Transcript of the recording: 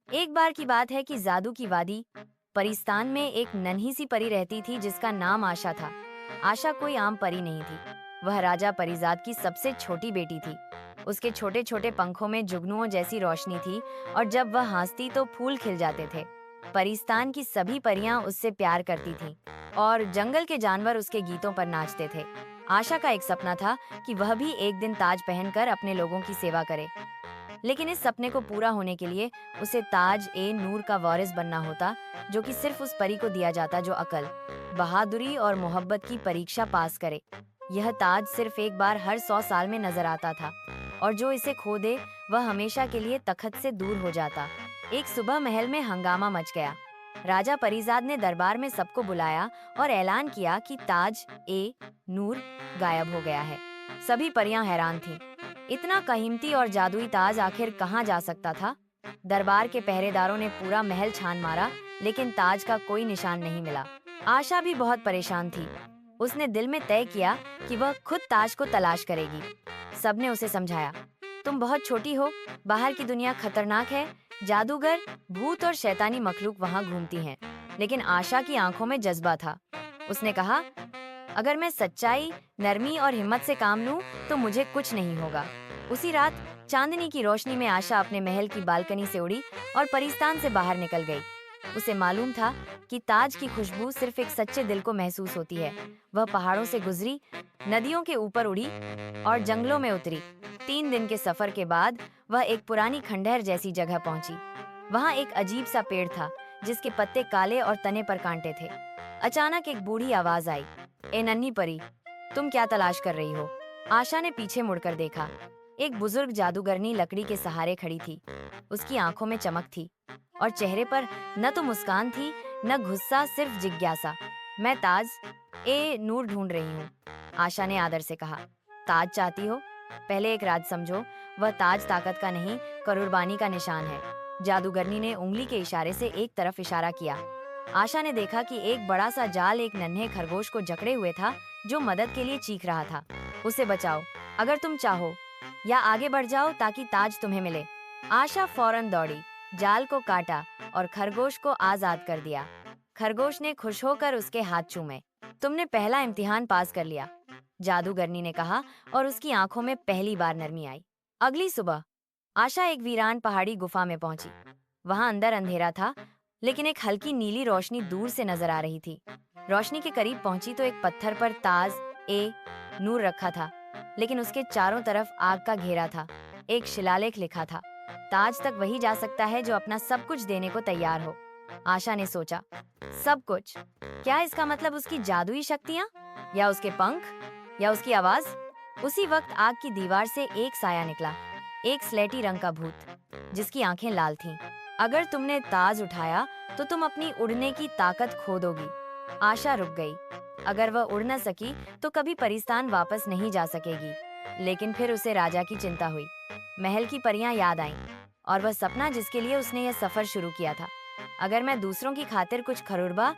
एक बार की बात है कि जादू की वादी परिस्तान में एक नन्ही सी परी रहती थी जिसका नाम आशा था। आशा कोई आम परी नहीं थी। वह राजा परिजात की सबसे छोटी बेटी थी। उसके छोटे छोटे पंखों में जुगनुओं जैसी रोशनी थी और जब वह हंसती तो फूल खिल जाते थे। परिस्तान की सभी परियां उससे प्यार करती थीं और जंगल के जानवर उसके गीतों पर नाचते थे। आशा का एक सपना था कि वह भी एक दिन ताज पहनकर अपने लोगों की सेवा करे। लेकिन इस सपने को पूरा होने के लिए उसे ताज ए नूर का वारिस बनना होता, जो कि सिर्फ उस परी को दिया जाता जो अकल, बहादुरी और मोहब्बत की परीक्षा पास करे। यह ताज सिर्फ एक बार हर 100 साल में नजर आता था और जो इसे खो दे वह हमेशा के लिए तखत से दूर हो जाता। एक सुबह महल में हंगामा मच गया। राजा परिजाद ने दरबार में सबको बुलाया और ऐलान किया कि ताज ए नूर गायब हो गया है। सभी परियां हैरान थीं। इतना कीमती और जादुई ताज आखिर कहाँ जा सकता था? दरबार के पहरेदारों ने पूरा महल छान मारा, लेकिन ताज का कोई निशान नहीं मिला। आशा भी बहुत परेशान थी। उसने दिल में तय किया कि वह खुद ताज को तलाश करेगी। सबने उसे समझाया, तुम बहुत छोटी हो, बाहर की दुनिया खतरनाक है, जादूगर, भूत और शैतानी मखलूक वहाँ घूमती हैं। लेकिन आशा की आंखों में जज्बा था। उसने कहा, अगर मैं सच्चाई, नरमी और हिम्मत से काम लूं, तो मुझे कुछ नहीं होगा। उसी रात चांदनी की रोशनी में आशा अपने महल की बालकनी से उड़ी और परिस्तान से बाहर निकल गई। उसे मालूम था कि ताज की खुशबू सिर्फ एक सच्चे दिल को महसूस होती है। वह पहाड़ों से गुजरी, नदियों के ऊपर उड़ी और जंगलों में उतरी। 3 दिन के सफर के बाद वह एक पुरानी खंडहर जैसी जगह पहुंची। वहां एक अजीब सा पेड़ था जिसके पत्ते काले और तने पर कांटे थे। अचानक एक बूढ़ी आवाज आई, ए नन्ही परी, तुम क्या तलाश कर रही हो? आशा ने पीछे मुड़कर देखा। एक बुजुर्ग जादूगरनी लकड़ी के सहारे खड़ी थी। उसकी आंखों में चमक थी और चेहरे पर न तो मुस्कान थी न गुस्सा, सिर्फ जिज्ञासा। मैं ताज ए नूर ढूंढ रही हूँ, आशा ने आदर से कहा। ताज चाहती हो? पहले एक राज समझो, वह ताज ताकत का नहीं, करुरबानी का निशान है। जादूगरनी ने उंगली के इशारे से एक तरफ इशारा किया। आशा ने देखा कि एक बड़ा सा जाल एक नन्हे खरगोश को जकड़े हुए था जो मदद के लिए चीख रहा था, उसे बचाओ अगर तुम चाहो, या आगे बढ़ जाओ ताकि ताज तुम्हें मिले। आशा फौरन दौड़ी, जाल को काटा और खरगोश को आजाद कर दिया। खरगोश ने खुश होकर उसके हाथ चूमे। तुमने पहला इम्तिहान पास कर लिया, जादूगरनी ने कहा और उसकी आंखों में पहली बार नरमी आई। अगली सुबह आशा एक वीरान पहाड़ी गुफा में पहुंची। वहां अंदर अंधेरा था, लेकिन एक हल्की नीली रोशनी दूर से नजर आ रही थी। रोशनी के करीब पहुंची तो एक पत्थर पर ताज ए नूर रखा था, लेकिन उसके चारों तरफ आग का घेरा था। एक शिलालेख लिखा था, ताज तक वही जा सकता है जो अपना सब कुछ देने को तैयार हो। आशा ने सोचा, सब कुछ? क्या इसका मतलब उसकी जादुई शक्तियां, या उसके पंख, या उसकी आवाज? उसी वक्त आग की दीवार से एक साया निकला, एक स्लेटी रंग का भूत जिसकी आंखें लाल थीं। अगर तुमने ताज उठाया तो तुम अपनी उड़ने की ताकत खो दोगी। आशा रुक गई। अगर वह उड़ न सकी तो कभी परिस्तान वापस नहीं जा सकेगी। लेकिन फिर उसे राजा की चिंता हुई। महल की परियां याद आईं और वह सपना जिसके लिए उसने यह सफर शुरू किया था। अगर मैं दूसरों की खातिर कुछ खरुरबा